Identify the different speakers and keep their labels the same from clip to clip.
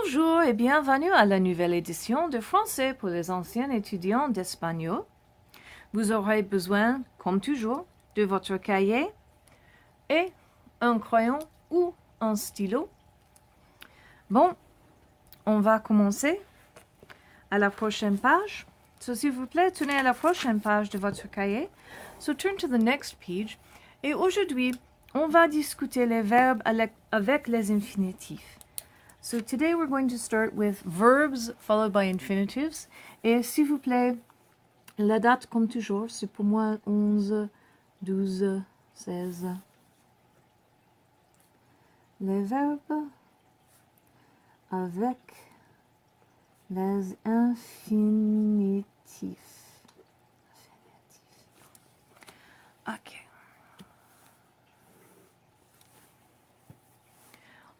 Speaker 1: Bonjour et bienvenue à la nouvelle édition de français pour les anciens étudiants d'espagnol. Vous aurez besoin, comme toujours, de votre cahier et un crayon ou un stylo. Bon, on va commencer à la prochaine page. So, s'il vous plaît, tournez à la prochaine page de votre cahier. So, turn to the next page. Et aujourd'hui, on va discuter les verbes avec les infinitifs. So today we're going to start with verbs followed by infinitives. Et s'il vous plaît, la date comme toujours, c'est pour moi 11, 12, 16. Les verbes avec les infinitifs. Okay.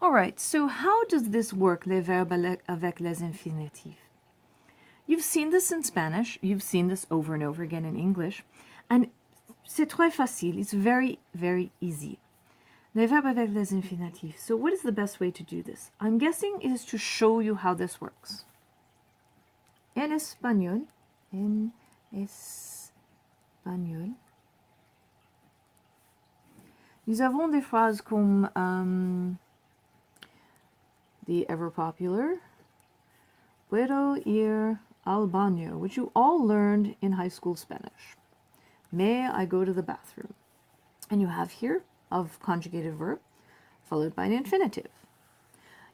Speaker 1: All right, so how does this work, les verbes avec les infinitifs? You've seen this in Spanish, you've seen this over and over again in English, and c'est très facile, it's very, very easy. Les verbes avec les infinitifs. So what is the best way to do this? I'm guessing it is to show you how this works. En español, nous avons des phrases comme the ever popular puedo ir al baño, which you all learned in high school Spanish. May I go to the bathroom? And you have here of conjugated verb followed by an infinitive.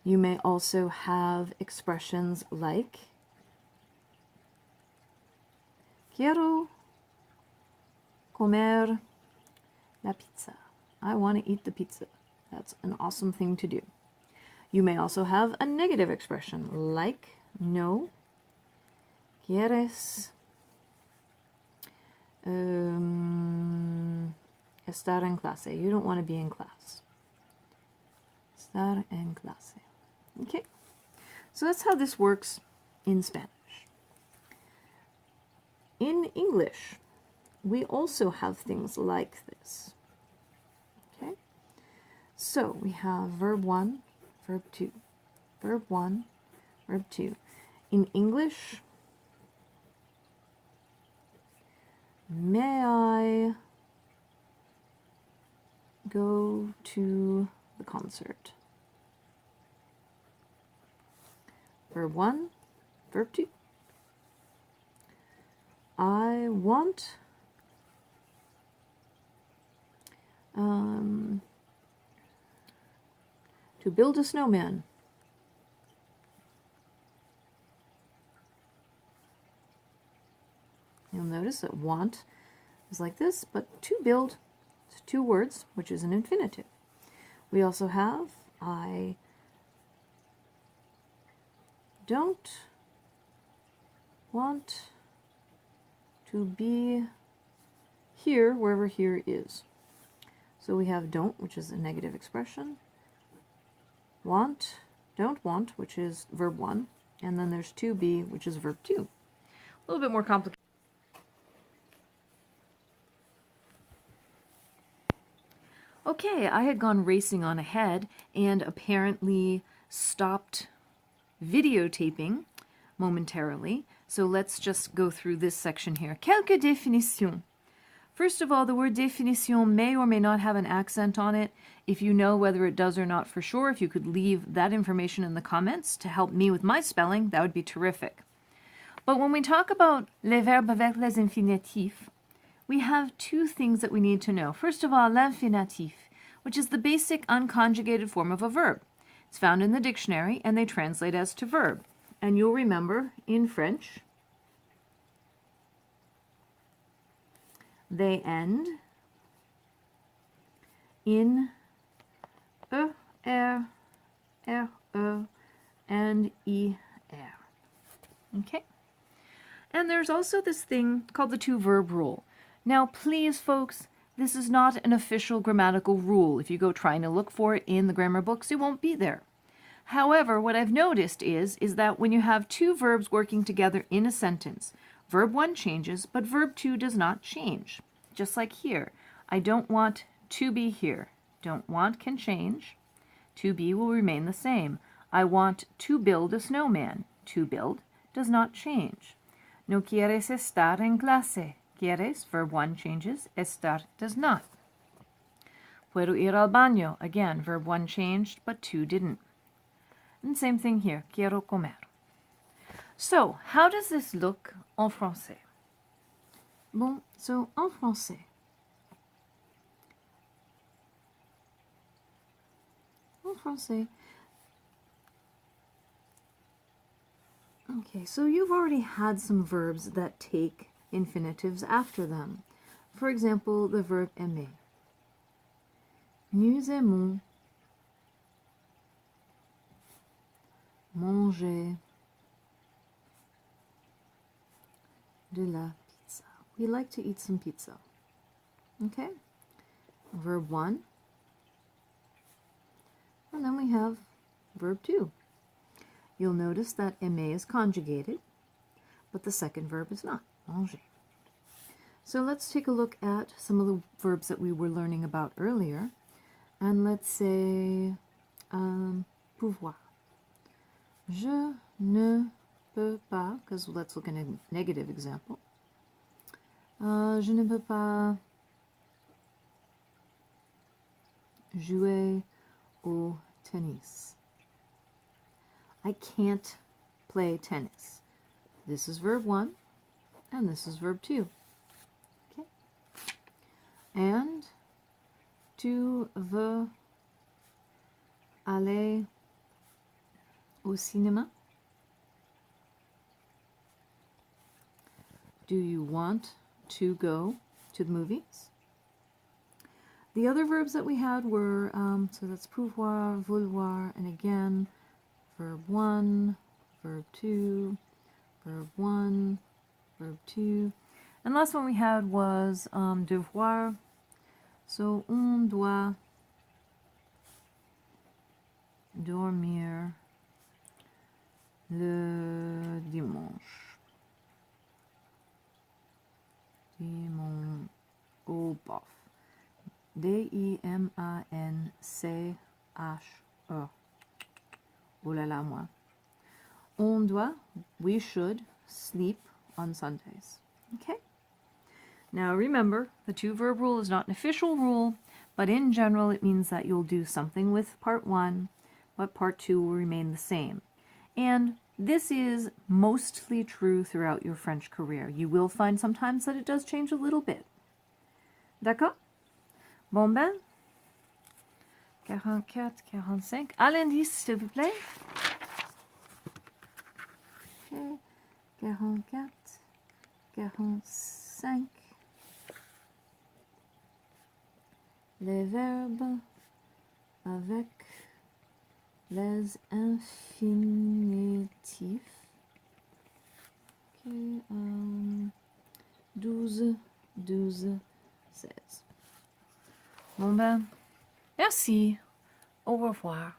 Speaker 1: You may also have expressions like quiero comer la pizza. I want to eat the pizza. That's an awesome thing to do. You may also have a negative expression like no quieres estar en clase. You don't want to be in class. Estar en clase. Okay, so that's how this works in Spanish. In English, we also have things like this. Okay, so we have verb 1, verb 2, verb 1, verb 2. In English, may I go to the concert? Verb 1, verb 2. I want to build a snowman. You'll notice that want is like this, but to build is two words, which is an infinitive. We also have I don't want to be here, wherever here is. So we have don't, which is a negative expression. Want, don't want, which is verb 1. And then there's to be, which is verb 2. A little bit more complicated. Okay, I had gone racing on ahead and apparently stopped videotaping momentarily. So let's just go through this section here. Quelques définitions. First of all, the word définition may or may not have an accent on it. If you know whether it does or not for sure, if you could leave that information in the comments to help me with my spelling, that would be terrific. But when we talk about les verbes avec les infinitifs, we have two things that we need to know. First of all, l'infinitif, which is the basic unconjugated form of a verb. It's found in the dictionary, and they translate as to verb. And you'll remember in French, they end in E, R, R, E, and E, R. Okay? And there's also this thing called the two-verb rule. Now, please, folks, this is not an official grammatical rule. If you go trying to look for it in the grammar books, it won't be there. However, what I've noticed is that when you have two verbs working together in a sentence, verb 1 changes, but verb 2 does not change. Just like here, I don't want to be here. Don't want can change. To be will remain the same. I want to build a snowman. To build does not change. No quieres estar en clase. Quieres, verb 1 changes. Estar does not. Puedo ir al baño. Again, verb 1 changed, but 2 didn't. And same thing here. Quiero comer. So, how does this look en français? Bon, so en français. En français. Okay, so you've already had some verbs that take infinitives after them. For example, the verb aimer. Nous aimons manger de la pizza. We like to eat some pizza. Okay? Verb 1. And then we have verb 2. You'll notice that aimer is conjugated, but the second verb is not, manger. So let's take a look at some of the verbs that we were learning about earlier. And let's say pouvoir. Je ne peux pas, because let's look at a negative example. Je ne peux pas jouer au tennis. I can't play tennis. This is verb 1, and this is verb 2. Okay. And tu veux aller au cinéma? Do you want to go to the movies? The other verbs that we had were, so that's pouvoir, vouloir, and again, verb 1, verb 2, verb 1, verb 2. And last one we had was devoir. So, on doit dormir le dimanche. Dimanche. Oh, bof. D-I-M-A-N-C-H-E. Oh là là, moi. On doit, we should, sleep on Sundays. Okay? Now remember, the two-verb rule is not an official rule, but in general it means that you'll do something with part 1, but part 2 will remain the same. And this is mostly true throughout your French career. You will find sometimes that it does change a little bit. D'accord? Bon ben, 44, 45. À l'indice, s'il vous plaît. Okay. 44, 45. Les verbes avec les infinitifs. Okay. 12, 12, 16. Bon ben, merci. Au revoir.